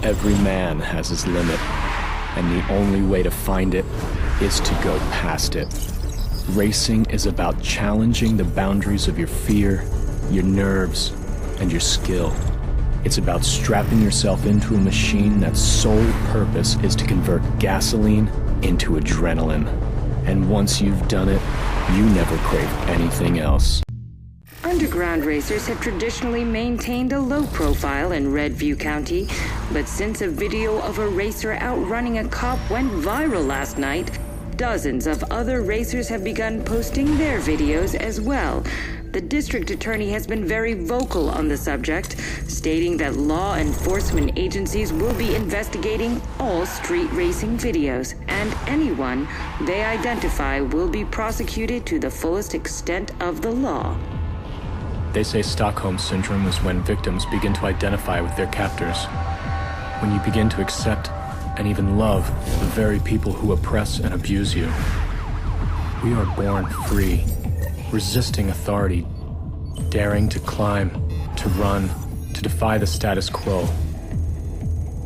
Every man has his limit, and the only way to find it is to go past it. Racing is about challenging the boundaries of your fear, your nerves, and your skill. It's about strapping yourself into a machine that's sole purpose is to convert gasoline into adrenaline. And once you've done it, you never crave anything else. Underground racers have traditionally maintained a low profile in Redview County, but since a video of a racer outrunning a cop went viral last night, dozens of other racers have begun posting their videos as well. The district attorney has been very vocal on the subject, stating that law enforcement agencies will be investigating all street racing videos, and anyone they identify will be prosecuted to the fullest extent of the law. They say Stockholm Syndrome is when victims begin to identify with their captors. When you begin to accept and even love the very people who oppress and abuse you. We are born free, resisting authority, daring to climb, to run, to defy the status quo.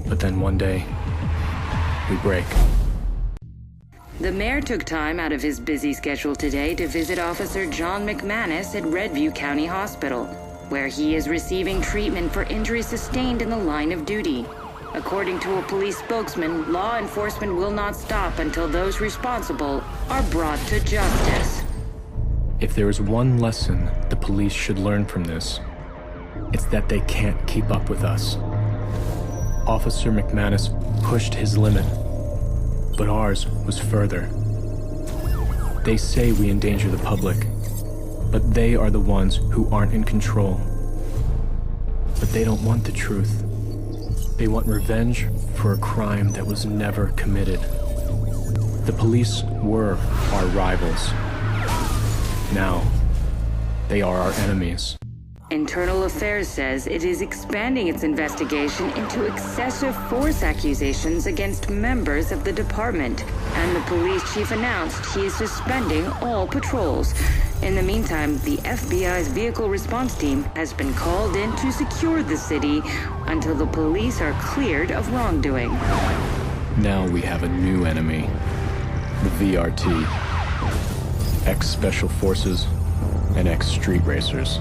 But then one day, we break. The mayor took time out of his busy schedule today to visit Officer John McManus at Redview County Hospital, where he is receiving treatment for injuries sustained in the line of duty. According to a police spokesman, law enforcement will not stop until those responsible are brought to justice. If there is one lesson the police should learn from this, it's that they can't keep up with us. Officer McManus pushed his limit, but ours was further. They say we endanger the public, but they are the ones who aren't in control. But they don't want the truth. They want revenge for a crime that was never committed. The police were our rivals. Now, they are our enemies. Internal Affairs says it is expanding its investigation into excessive force accusations against members of the department, and the police chief announced he is suspending all patrols. In the meantime, the FBI's vehicle response team has been called in to secure the city until the police are cleared of wrongdoing. Now we have a new enemy, the VRT, ex-Special Forces and ex-Street Racers.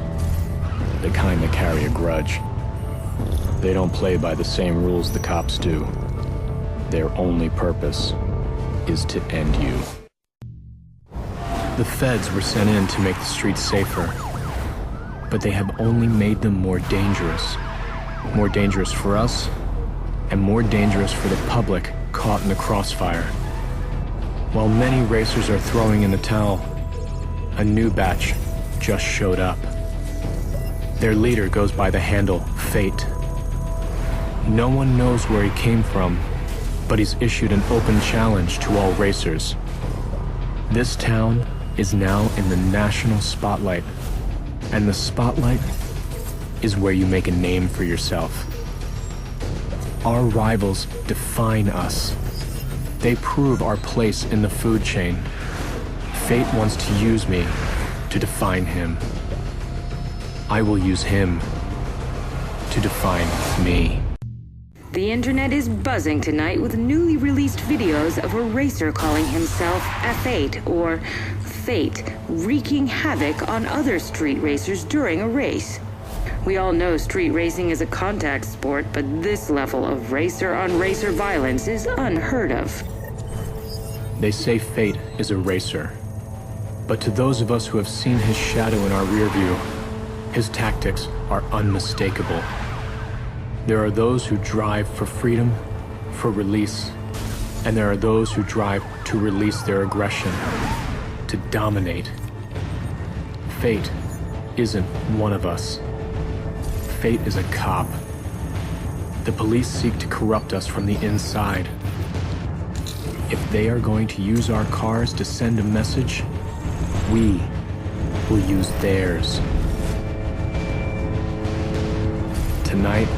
The kind that carry a grudge. They don't play by the same rules the cops do. Their only purpose is to end you. The feds were sent in to make the streets safer, but they have only made them more dangerous. More dangerous for us, and more dangerous for the public caught in the crossfire. While many racers are throwing in the towel, a new batch just showed up. Their leader goes by the handle Fate. No one knows where he came from, but he's issued an open challenge to all racers. This town is now in the national spotlight, and the spotlight is where you make a name for yourself. Our rivals define us. They prove our place in the food chain. Fate wants to use me to define him. I will use him to define me. The internet is buzzing tonight with newly released videos of a racer calling himself F8 or Fate, wreaking havoc on other street racers during a race. We all know street racing is a contact sport, but this level of racer-on-racer violence is unheard of. They say Fate is a racer, but to those of us who have seen his shadow in our rear view, his tactics are unmistakable. There are those who drive for freedom, for release, and there are those who drive to release their aggression, to dominate. Fate isn't one of us. Fate is a cop. The police seek to corrupt us from the inside. If they are going to use our cars to send a message, we will use theirs. Tonight,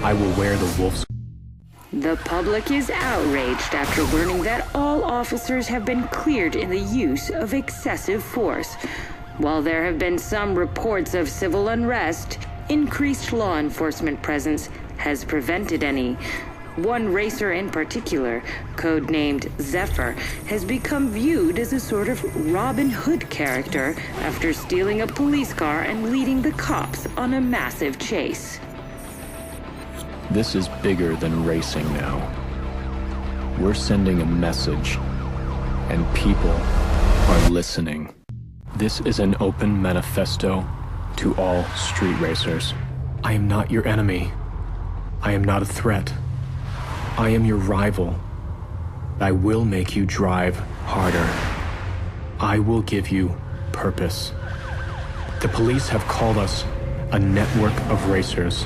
I will wear the wolf's. The public is outraged after learning that all officers have been cleared in the use of excessive force. While there have been some reports of civil unrest, increased law enforcement presence has prevented any. One racer in particular, codenamed Zephyr, has become viewed as a sort of Robin Hood character after stealing a police car and leading the cops on a massive chase. This is bigger than racing now. We're sending a message, and people are listening. This is an open manifesto to all street racers. I am not your enemy. I am not a threat. I am your rival. I will make you drive harder. I will give you purpose. The police have called us a network of racers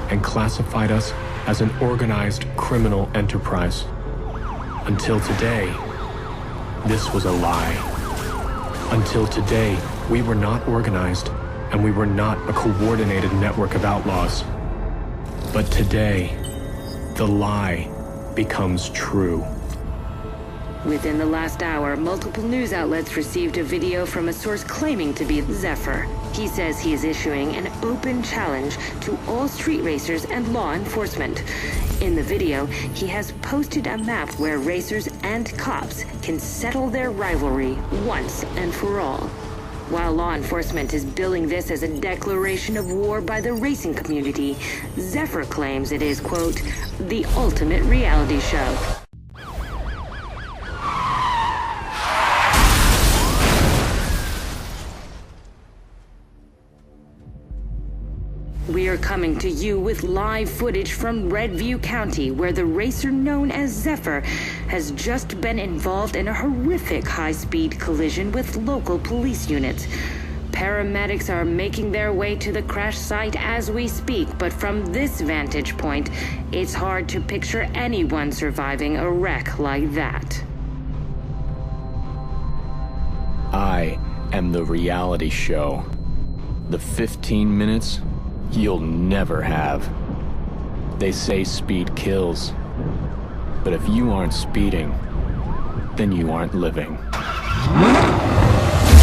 and classified us as an organized criminal enterprise. Until today, this was a lie. Until today, we were not organized and we were not a coordinated network of outlaws. But today, the lie becomes true. Within the last hour, multiple news outlets received a video from a source claiming to be Zephyr. He says he is issuing an open challenge to all street racers and law enforcement. In the video, he has posted a map where racers and cops can settle their rivalry once and for all. While law enforcement is billing this as a declaration of war by the racing community, Zephyr claims it is, quote, the ultimate reality show. We are coming to you with live footage from Redview County, where the racer known as Zephyr has just been involved in a horrific high-speed collision with local police units. Paramedics are making their way to the crash site as we speak, but from this vantage point, it's hard to picture anyone surviving a wreck like that. I am the reality show. The 15 minutes you'll never have. They say speed kills, but if you aren't speeding, then you aren't living.